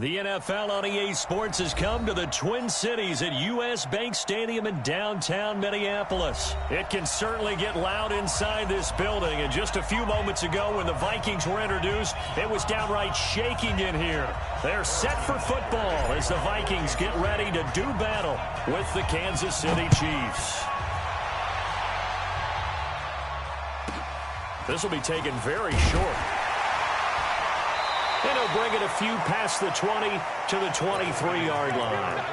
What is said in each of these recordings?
The NFL on EA Sports has come to the Twin Cities at US Bank Stadium in downtown Minneapolis. It can certainly get loud inside this building, and just a few moments ago when the Vikings were introduced, it was downright shaking in here. They're set for football as the Vikings get ready to do battle with the Kansas City Chiefs. This will be taken very short. And he'll bring it a few past the 20 to the 23-yard line.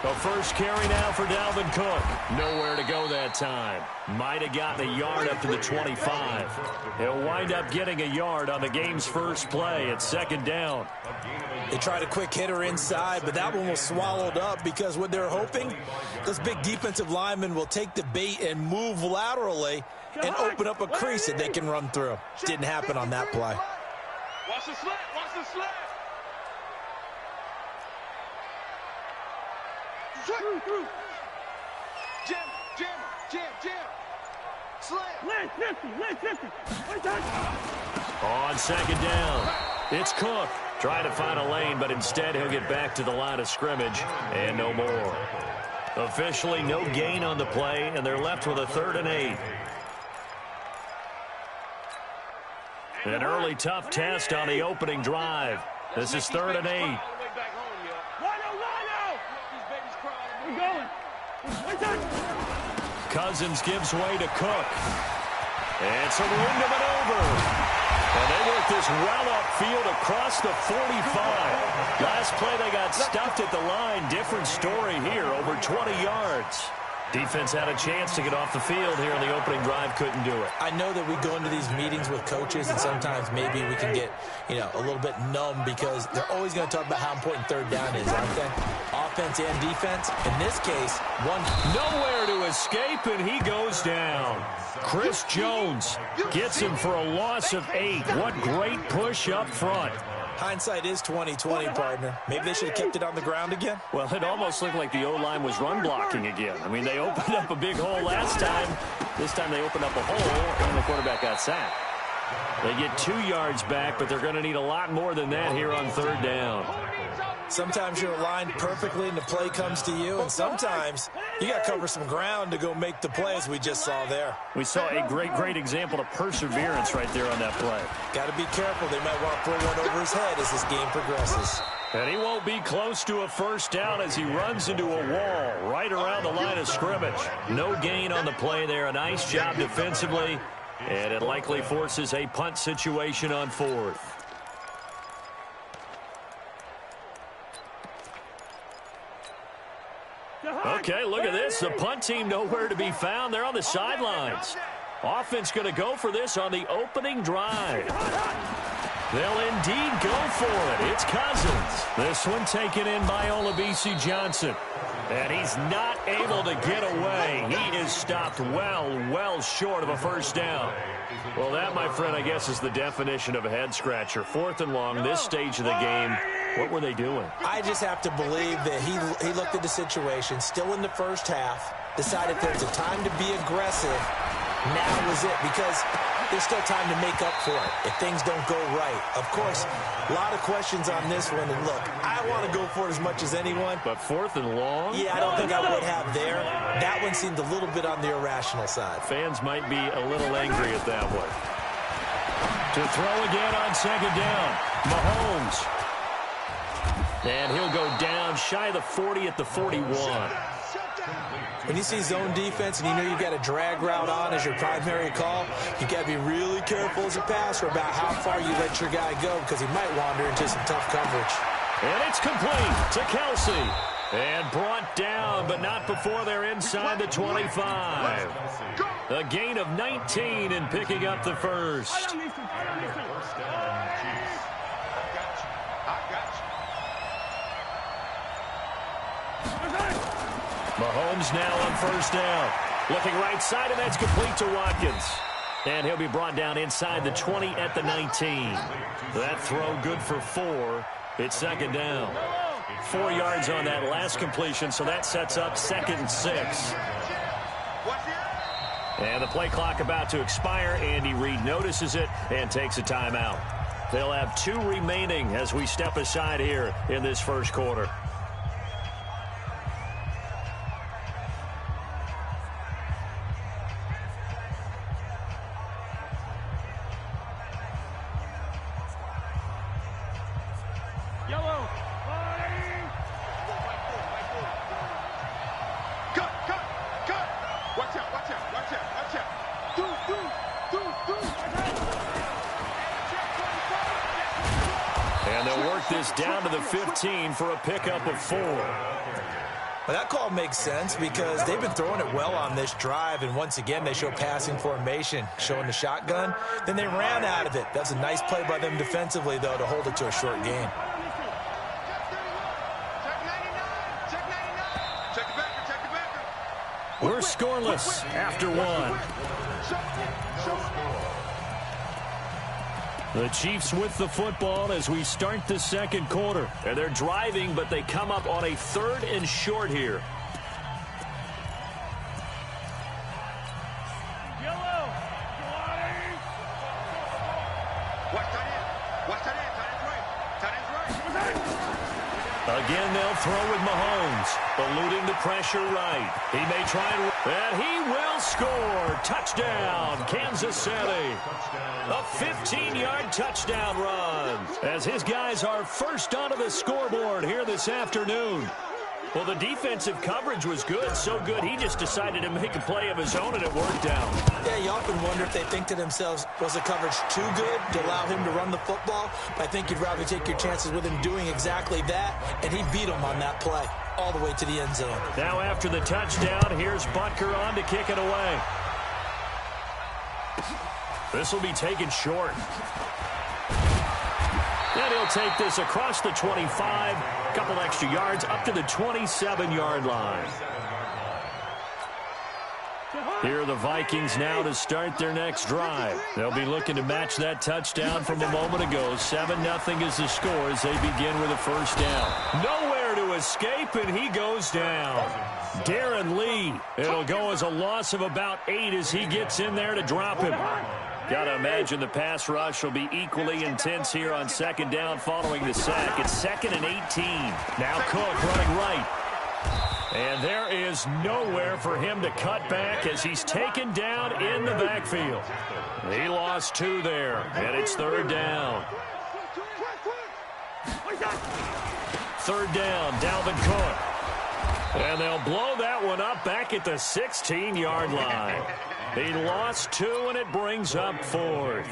The first carry now for Dalvin Cook. Nowhere to go that time. Might have gotten a yard up to the 25. He'll wind up getting a yard on the game's first play at second down. They tried a quick hitter inside, but that one was swallowed up because what they're hoping, those big defensive linemen will take the bait and move laterally and open up a crease that they can run through. Didn't happen on that play. Watch the slant, watch the slant. Jam. On second down, it's Cook. Trying to find a lane, but instead he'll get back to the line of scrimmage and no more. Officially no gain on the play, and they're left with a 3rd and 8. An early tough test on the opening drive. This is 3rd and 8. Cousins gives way to Cook. And some room to maneuver. And they work this well upfield across the 45. Last play they got stuffed at the line. Different story here, over 20 yards. Defense had a chance to get off the field here in the opening drive, couldn't do it. I know that we go into these meetings with coaches, and sometimes maybe we can get, a little bit numb because they're always going to talk about how important 3rd down is, aren't they? Offense and defense. In this case, one. Nowhere to escape, and he goes down. Chris Jones gets him for a loss of 8. What great push up front. Hindsight is 20/20, partner. Maybe they should have kept it on the ground again. Well, it almost looked like the O-line was run blocking again. I mean, they opened up a big hole last time. This time they opened up a hole, and the quarterback got sacked. They get 2 yards back, but they're going to need a lot more than that here on 3rd down. Sometimes you're aligned perfectly and the play comes to you, and sometimes you got to cover some ground to go make the plays we just saw there. We saw a great example of perseverance right there on that play. Got to be careful. They might want to throw one over his head as this game progresses. And he won't be close to a first down as he runs into a wall right around the line of scrimmage. No gain on the play there. A nice job defensively, and it likely forces a punt situation on 4th. Okay, look at this. The punt team nowhere to be found. They're on the sidelines. Offense going to go for this on the opening drive. They'll indeed go for it. It's Cousins. This one taken in by Olabisi Johnson. And he's not able to get away. He is stopped well short of a first down. Well, that, my friend, I guess is the definition of a head-scratcher. 4th and long, this stage of the game. What were they doing? I just have to believe that he looked at the situation, still in the first half, decided there's a time to be aggressive. Now was it, because there's still time to make up for it if things don't go right. Of course, a lot of questions on this one. And look, I want to go for it as much as anyone. But 4th and long? Yeah, I don't think I would have there. That one seemed a little bit on the irrational side. Fans might be a little angry at that one. To throw again on second down, Mahomes. And he'll go down shy of the 40 at the 41. When you see zone defense and you know you've got a drag route on as your primary call, you got to be really careful as a passer about how far you let your guy go because he might wander into some tough coverage. And it's complete to Kelsey. And brought down, but not before they're inside the 25. A gain of 19 and picking up the first. Mahomes now on first down. Looking right side, and that's complete to Watkins. And he'll be brought down inside the 20 at the 19. That throw good for 4. It's second down. 4 yards on that last completion, so that sets up 2nd and 6. And the play clock about to expire. Andy Reid notices it and takes a timeout. They'll have 2 remaining as we step aside here in this first quarter. And they'll work this down to the 15 for a pickup of 4. Well, that call makes sense because they've been throwing it well on this drive, and once again they show passing formation, showing the shotgun. Then they ran out of it. That's a nice play by them defensively, though, to hold it to a short gain. We're scoreless after 1. The Chiefs with the football as we start the second quarter. And they're driving, but they come up on a 3rd and short here. Again, they'll throw with Mahomes, eluding the pressure right. He may try and he will score. Touchdown, Kansas City. A 15-yard touchdown run as his guys are first onto the scoreboard here this afternoon. Well, the defensive coverage was good, so good he just decided to make a play of his own, and it worked out. Yeah, you often wonder if they think to themselves, was the coverage too good to allow him to run the football? But I think you'd rather take your chances with him doing exactly that, and he beat him on that play all the way to the end zone. Now after the touchdown, here's Butker on to kick it away. This will be taken short. And he'll take this across the 25, a couple extra yards up to the 27-yard line. Here are the Vikings now to start their next drive. They'll be looking to match that touchdown from a moment ago. 7-0 is the score as they begin with a first down. Nowhere to escape, and he goes down. Darren Lee. It'll go as a loss of about 8 as he gets in there to drop him. Got to imagine the pass rush will be equally intense here on second down following the sack. It's 2nd and 18. Now Cook running right. And there is nowhere for him to cut back as he's taken down in the backfield. He lost 2 there, and it's 3rd down. 3rd down, Dalvin Cook. And they'll blow that one up back at the 16-yard line. He lost 2, and it brings up 4th.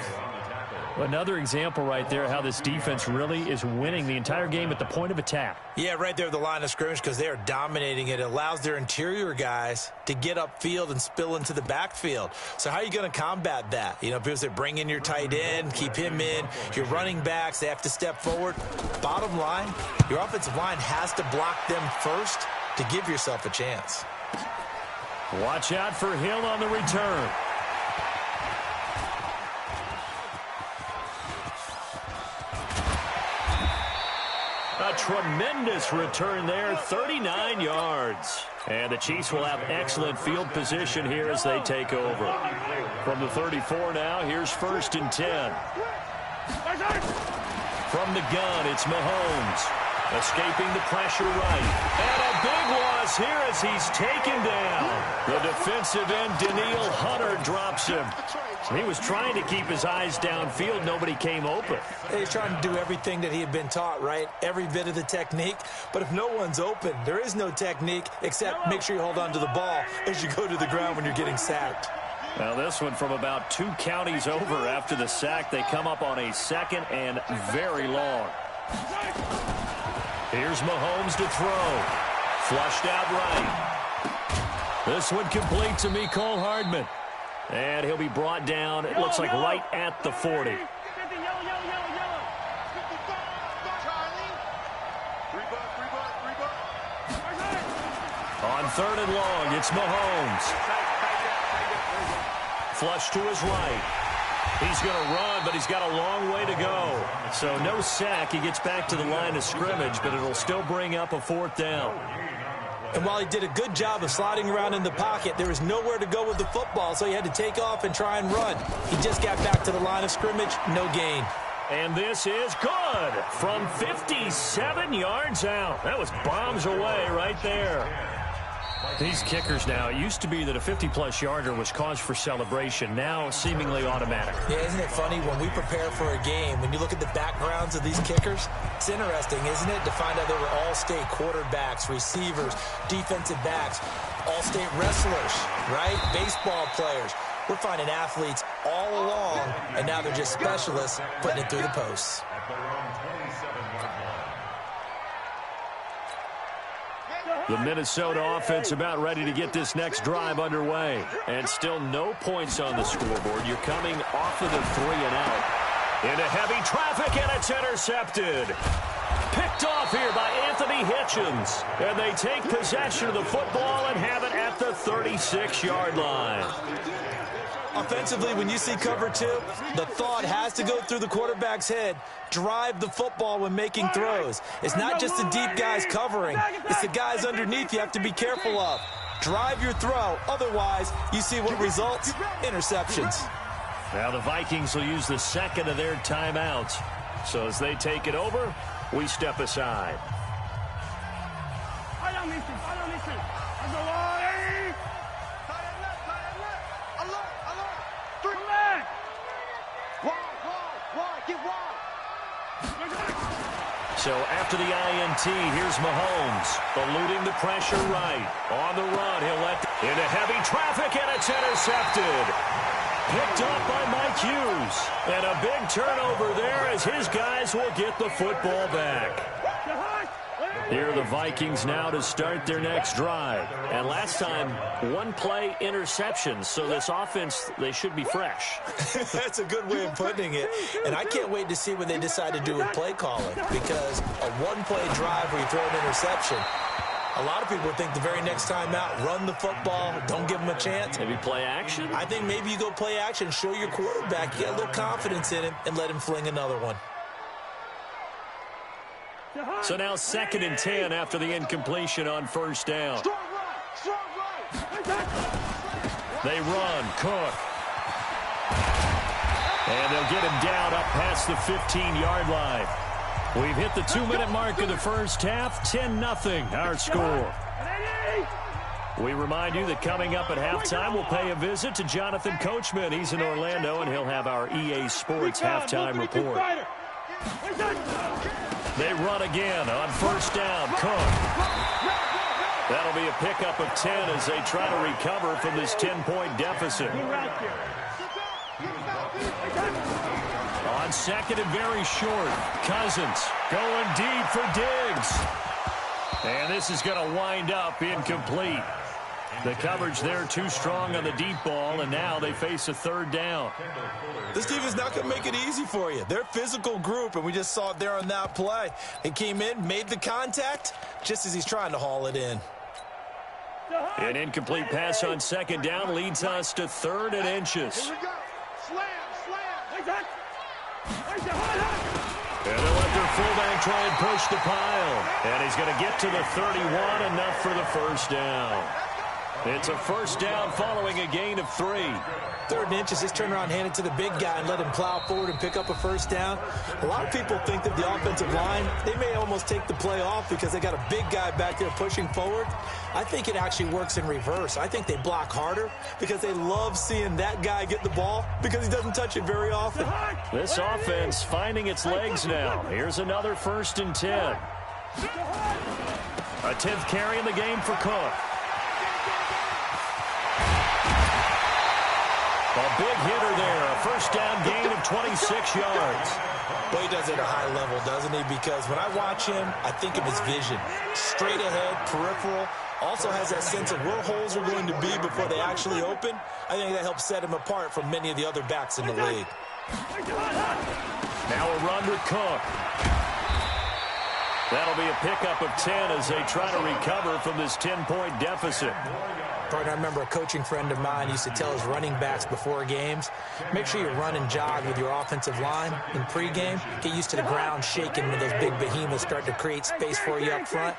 Another example right there how this defense really is winning the entire game at the point of attack. Yeah, right there at the line of scrimmage because they are dominating it. It allows their interior guys to get upfield and spill into the backfield. So how are you going to combat that? You know, because they bring in your tight end, keep him in. Your running backs, they have to step forward. Bottom line, your offensive line has to block them first to give yourself a chance. Watch out for Hill on the return. A tremendous return there, 39 yards. And the Chiefs will have excellent field position here as they take over. From the 34 now, here's 1st and 10. From the gun, it's Mahomes. Escaping the pressure right. And a big loss here as he's taken down. The defensive end, Danielle Hunter, drops him. He was trying to keep his eyes downfield. Nobody came open. He's trying to do everything that he had been taught, right? Every bit of the technique. But if no one's open, there is no technique except make sure you hold on to the ball as you go to the ground when you're getting sacked. Now this one from about 2 counties over after the sack. They come up on a 2nd and very long. Here's Mahomes to throw. Flushed out right. This one complete to Mecole Hardman. And he'll be brought down, it looks like right at the 40. On 3rd and long, it's Mahomes. flush to his right. He's going to run, but he's got a long way to go. So no sack. He gets back to the line of scrimmage, but it'll still bring up a 4th down. And while he did a good job of sliding around in the pocket, there was nowhere to go with the football, so he had to take off and try and run. He just got back to the line of scrimmage, no gain. And this is good from 57 yards out. That was bombs away right there. These kickers now, it used to be that a 50-plus yarder was cause for celebration. Now seemingly automatic. Yeah, isn't it funny when we prepare for a game, when you look at the backgrounds of these kickers, it's interesting, isn't it, to find out they were all-state quarterbacks, receivers, defensive backs, all-state wrestlers, right? Baseball players. We're finding athletes all along, and now they're just specialists putting it through the posts. The Minnesota offense about ready to get this next drive underway. And still no points on the scoreboard. You're coming off of the 3 and out. Into heavy traffic, and it's intercepted. Picked off here by Anthony Hitchens. And they take possession of the football and have it at the 36-yard line. Offensively, when you see cover 2, the thought has to go through the quarterback's head. Drive the football when making throws. It's not just the deep guys covering. It's the guys underneath you have to be careful of. Drive your throw. Otherwise, you see what results? Interceptions. Now the Vikings will use the second of their timeouts. So as they take it over, we step aside. So after the INT, here's Mahomes, eluding the pressure right. On the run, he'll let into heavy traffic, and it's intercepted. Picked up by Mike Hughes. And a big turnover there as his guys will get the football back. Here are the Vikings now to start their next drive. And last time, 1-play interception. So this offense, they should be fresh. That's a good way of putting it. And I can't wait to see what they decide to do with play calling. Because a 1-play drive where you throw an interception, a lot of people think the very next time out, run the football, don't give them a chance. Maybe play action? I think maybe you go play action, show your quarterback, get a little confidence in him, and let him fling another one. So now 2nd and 10 after the incompletion on 1st down. They run. Cook. And they'll get him down up past the 15-yard line. We've hit the 2-minute mark of the first half. 10-0 our score. We remind you that coming up at halftime, we'll pay a visit to Jonathan Coachman. He's in Orlando, and he'll have our EA Sports halftime report. They run again on 1st down. Cook. That'll be a pickup of 10 as they try to recover from this 10-point deficit. On 2nd and very short, Cousins going deep for Diggs. And this is going to wind up incomplete. The coverage there too strong on the deep ball, and now they face a 3rd down. This team is not going to make it easy for you. They're a physical group, and we just saw it there on that play. He came in, made the contact, just as he's trying to haul it in. An incomplete pass on 2nd down leads us to 3rd and inches. And they'll let their fullback try and push the pile. And he's going to get to the 31, enough for the 1st down. It's a 1st down following a gain of 3. 3rd and inches, just turn around, hand it to the big guy, and let him plow forward and pick up a 1st down. A lot of people think that the offensive line, they may almost take the play off because they got a big guy back there pushing forward. I think it actually works in reverse. I think they block harder because they love seeing that guy get the ball because he doesn't touch it very often. This offense finding its legs now. Here's another 1st and 10. A 10th carry in the game for Cook. A big hitter there, a 1st down gain of 26 yards. Well, he does it at a high level, doesn't he? Because when I watch him, I think of his vision. Straight ahead, peripheral. Also has that sense of where holes are going to be before they actually open. I think that helps set him apart from many of the other backs in the league. Now a run with Cook. That'll be a pickup of 10 as they try to recover from this 10-point deficit. Partner, I remember a coaching friend of mine used to tell his running backs before games, make sure you run and jog with your offensive line in pregame. Get used to the ground shaking when those big behemoths start to create space for you up front.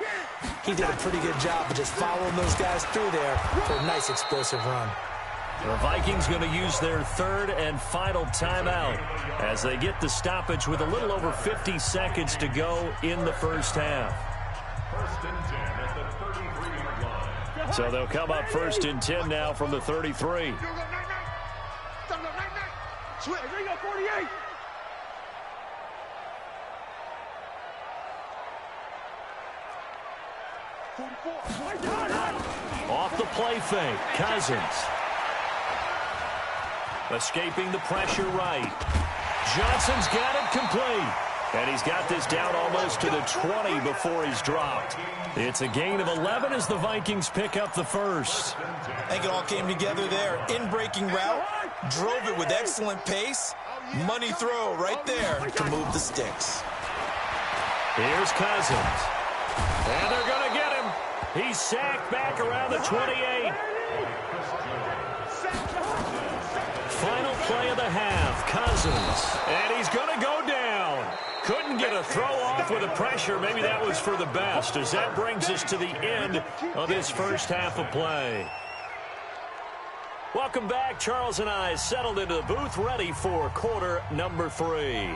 He did a pretty good job of just following those guys through there for a nice explosive run. The Vikings going to use their third and final timeout as they get the stoppage with a little over 50 seconds to go in the first half. First and 10 at the 33-yard line. So they'll come up first and 10 now from the 33. Switch. Here you go, 48. Off the play fake, Cousins. Escaping the pressure right. Johnson's got it complete. And he's got this down almost to the 20 before he's dropped. It's a gain of 11 as the Vikings pick up the first. I think it all came together there. In-breaking route, drove it with excellent pace. Money throw right there to move the sticks. Here's Cousins. And they're going to get him. He's sacked back around the 28. Final play of the half, Cousins. And he's going to go down. Couldn't get a throw off with the pressure. Maybe that was for the best, as that brings us to the end of this first half of play. Welcome back. Charles and I settled into the booth, ready for quarter number 3.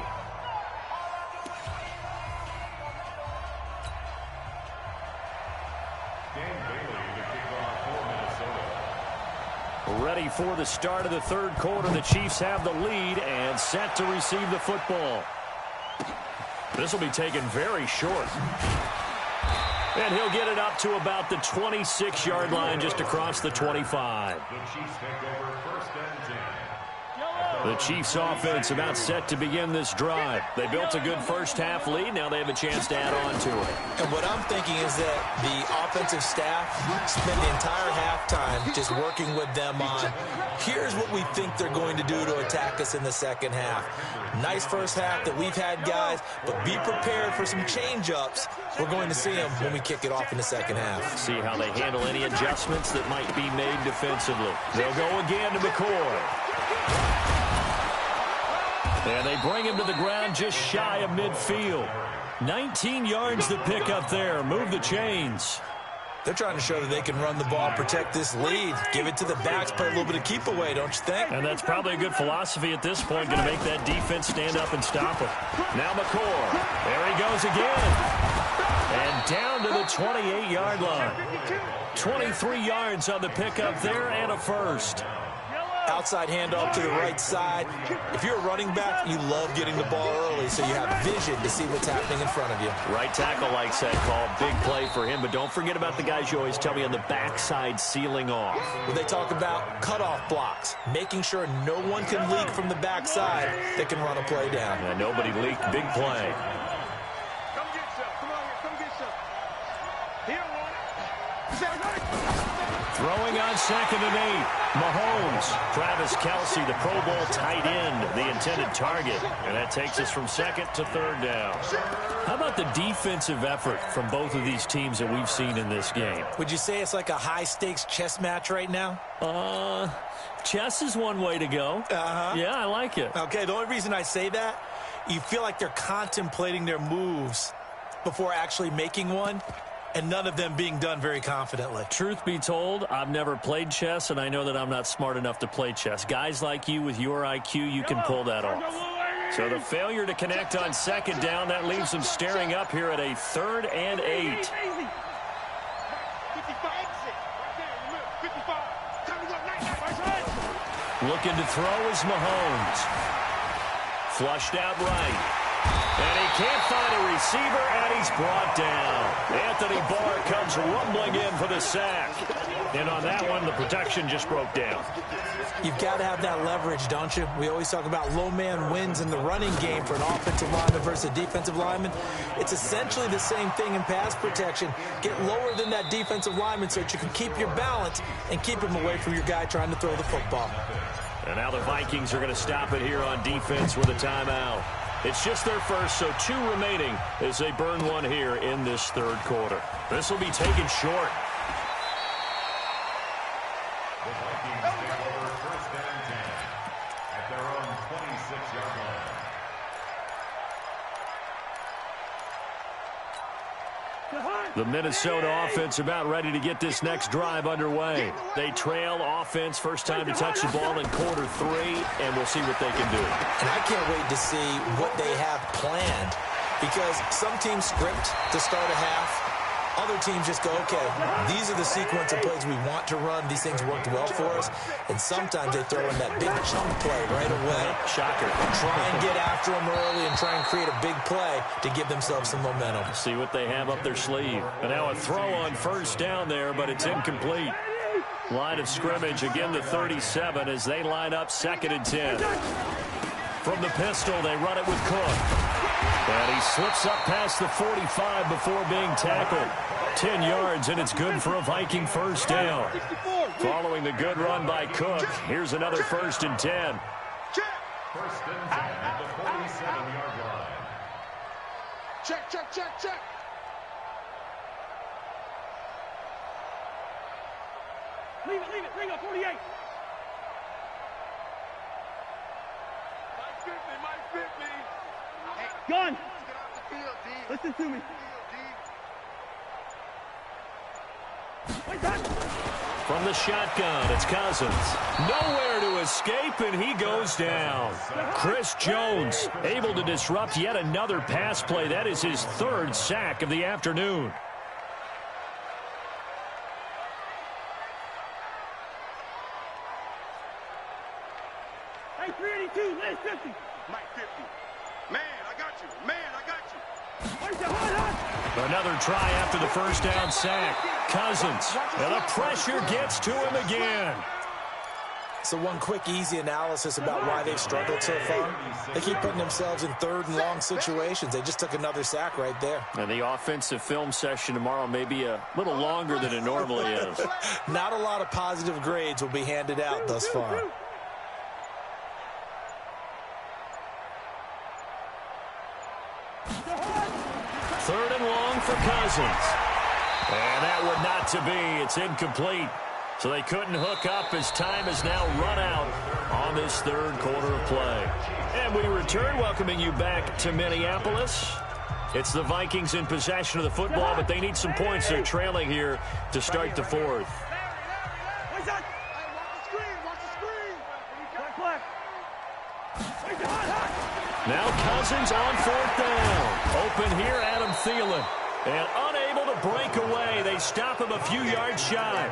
Ready for the start of the third quarter. The Chiefs have the lead and set to receive the football. This will be taken very short. And he'll get it up to about the 26-yard line, just across the 25. The Chiefs take over first and 10. The Chiefs offense about set to begin this drive. They built a good first half lead. Now they have a chance to add on to it. And what I'm thinking is that the offensive staff spent the entire halftime just working with them on, here's what we think they're going to do to attack us in the second half. Nice first half that we've had, guys, but be prepared for some change-ups. We're going to see them when we kick it off in the second half. See how they handle any adjustments that might be made defensively. They'll go again to McCoy. And they bring him to the ground just shy of midfield. 19 yards to pick up there. Move the chains. They're trying to show that they can run the ball, protect this lead, give it to the backs, play a little bit of keep away, don't you think? And that's probably a good philosophy at this point, going to make that defense stand up and stop him. Now McCoy. There he goes again. And down to the 28-yard line. 23 yards on the pickup there and a first. Outside handoff to the right side. If you're a running back, you love getting the ball early so you have vision to see what's happening in front of you. Right tackle likes that call. Big play for him, but don't forget about the guys you always tell me on the backside sealing off. When they talk about cutoff blocks, making sure no one can leak from the backside that can run a play down. And nobody leaked. Big play. Come get some. Come on here. Come get some. He don't want it. Throwing on 2nd and 8. Mahomes. Travis Kelce, the Pro Bowl tight end, the intended target. And that takes us from second to third down. How about the defensive effort from both of these teams that we've seen in this game? Would you say it's like a high-stakes chess match right now? Chess is one way to go. Yeah, I like it. Okay, the only reason I say that, you feel like they're contemplating their moves before actually making one, and none of them being done very confidently. Truth be told, I've never played chess, and I know that I'm not smart enough to play chess. Guys like you with your IQ, you can pull that off. So the failure to connect on 2nd down, that leaves them staring up here at a 3rd and 8. Looking to throw is Mahomes. Flushed out right. And he can't find a receiver, and he's brought down. Anthony Barr comes rumbling in for the sack. And on that one, the protection just broke down. You've got to have that leverage, don't you? We always talk about low man wins in the running game for an offensive lineman versus a defensive lineman. It's essentially the same thing in pass protection. Get lower than that defensive lineman so that you can keep your balance and keep him away from your guy trying to throw the football. And now the Vikings are going to stop it here on defense with a timeout. It's just their first, so 2 remaining as they burn one here in this third quarter. This will be taken short. The Minnesota offense about ready to get this next drive underway. They trail offense, first time to touch the ball in quarter 3, and we'll see what they can do. And I can't wait to see what they have planned, because some teams script to start a half. Other teams just go, okay, these are the sequence of plays we want to run. These things worked well for us. And sometimes they throw in that big chunk play right away. Shocker. Try and get after them early and try and create a big play to give themselves some momentum. See what they have up their sleeve. And now a throw on first down there, but it's incomplete. Line of scrimmage, again the 37 as they line up 2nd and 10. From the pistol, they run it with Cook. And he slips up past the 45 before being tackled. 10 yards, and it's good for a Viking first down. Following the good run by Cook, here's another 1st and 10. First and 10 at the 47-yard line. Check, check, check, check. Leave it, bring up 48. Mike 50. Hey, gun. Listen to me. From the shotgun, it's Cousins. Nowhere to escape, and he goes down. Chris Jones able to disrupt yet another pass play. That is his 3rd sack of the afternoon. Hey, 382, last 50. Mike 50. Man, I got you. Man, I got you. Another try after the first down sack. Cousins, and the pressure gets to him again. So one quick, easy analysis about why they've struggled so far. They keep putting themselves in 3rd and long situations. They just took another sack right there. And the offensive film session tomorrow may be a little longer than it normally is. Not a lot of positive grades will be handed out thus far. Third and long for Cousins. And that would not to be. It's incomplete. So they couldn't hook up as time has now run out on this 3rd quarter of play. And we return, welcoming you back to Minneapolis. It's the Vikings in possession of the football, but they need some points. They're trailing here to start the 4th. Now Cousins on 4th down. Open here, Adam Thielen. And unable to break away. They stop him a few yards shy.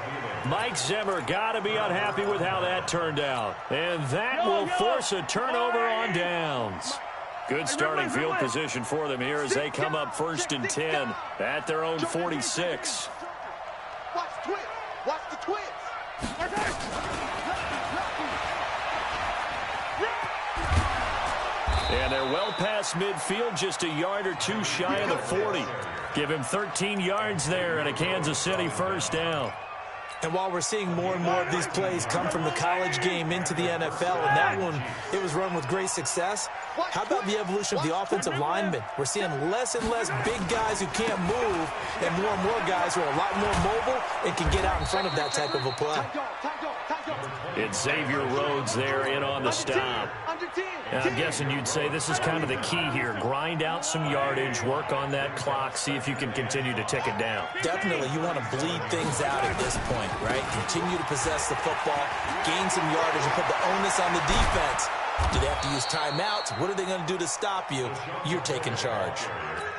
Mike Zimmer got to be unhappy with how that turned out. And that will force a turnover on downs. Good starting field position for them here as they come up 1st and 10 at their own 46. Watch the twist. Watch the twist. And they're well past midfield, just a yard or 2 shy of the 40. Give him 13 yards there and a Kansas City first down. And while we're seeing more and more of these plays come from the college game into the NFL, and that one, it was run with great success, how about the evolution of the offensive linemen? We're seeing less and less big guys who can't move and more guys who are a lot more mobile and can get out in front of that type of a play. It's Xavier Rhodes there in on the stop. And I'm guessing you'd say this is kind of the key here. Grind out some yardage, work on that clock, see if you can continue to tick it down. Definitely, you want to bleed things out at this point, right? Continue to possess the football, gain some yardage, and put the onus on the defense. Do they have to use timeouts? What are they going to do to stop you? You're taking charge.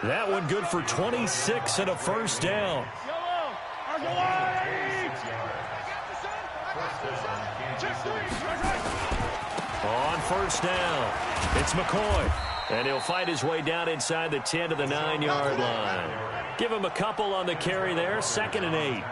That one good for 26 and a first down. On first down, it's McCoy. And he'll fight his way down inside the 10 to the 9-yard line. Give him a couple on the carry there, 2nd and 8.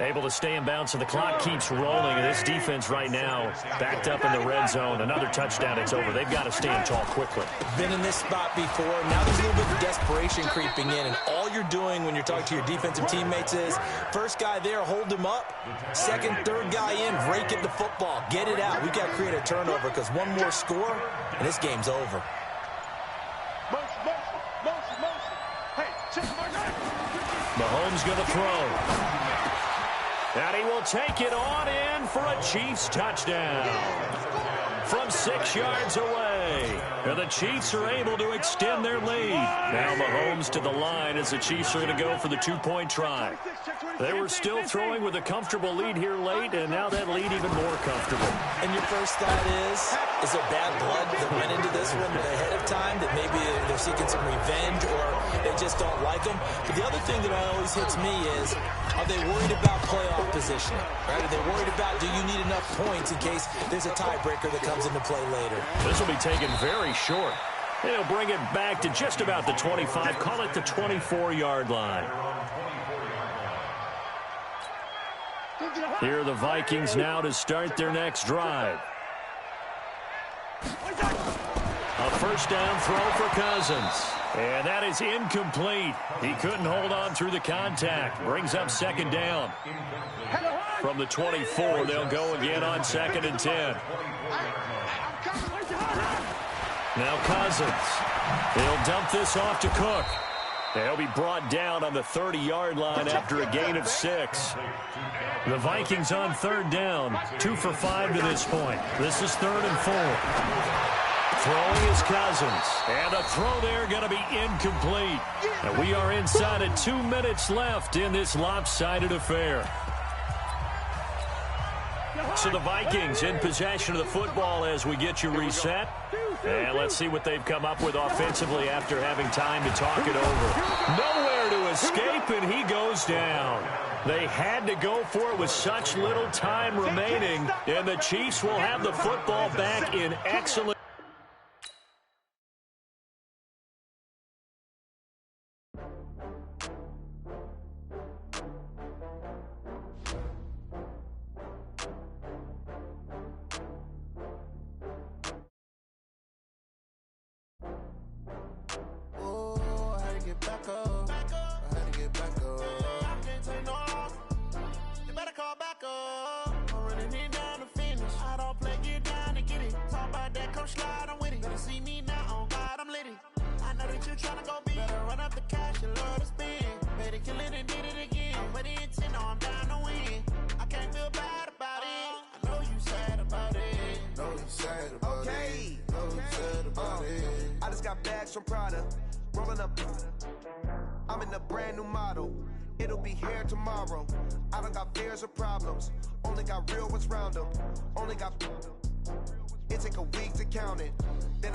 Able to stay in bounds, so the clock keeps rolling. And this defense right now backed up in the red zone. Another touchdown, it's over. They've got to stand tall quickly. Been in this spot before. Now there's a little bit of desperation creeping in. And all you're doing when you're talking to your defensive teammates is, first guy there, hold him up. Second, third guy in, rake at the football. Get it out. We've got to create a turnover because one more score, and this game's over. Motion. Hey, check my guy. Mahomes going to throw. And he will take it on in for a Chiefs touchdown. From 6 yards away. away. And the Chiefs are able to extend their lead. Now Mahomes to the line as the Chiefs are going to go for the two-point try. They were still throwing with a comfortable lead here late, and now that lead even more comfortable. And your first thought is there bad blood that went into this one ahead of time, that maybe they're seeking some revenge or they just don't like them? But the other thing that always hits me is, are they worried about playoff positioning? Right? Are they worried about, do you need enough points in case there's a tiebreaker that comes into play later? This will be taken very short. And he'll bring it back to just about the 25, call it the 24-yard line. Here are the Vikings now to start their next drive. A first down throw for Cousins. And that is incomplete. He couldn't hold on through the contact. Brings up second down. From the 24, they'll go again on 2nd and 10. Now Cousins. He'll dump this off to Cook. They'll be brought down on the 30-yard line after a gain of 6. The Vikings on 3rd down, 2 for 5 to this point. This is 3rd and 4. Throwing is Cousins. And a throw there going to be incomplete. And we are inside of 2 minutes left in this lopsided affair. So the Vikings in possession of the football as we get you reset. And let's see what they've come up with offensively after having time to talk it over. Nowhere to escape, and he goes down. They had to go for it with such little time remaining, and the Chiefs will have the football back in excellent. Rolling up, I'm in a brand new model. It'll be here tomorrow. I don't got fears or problems. Only got real ones round them. Only got. It take a week to count it. Then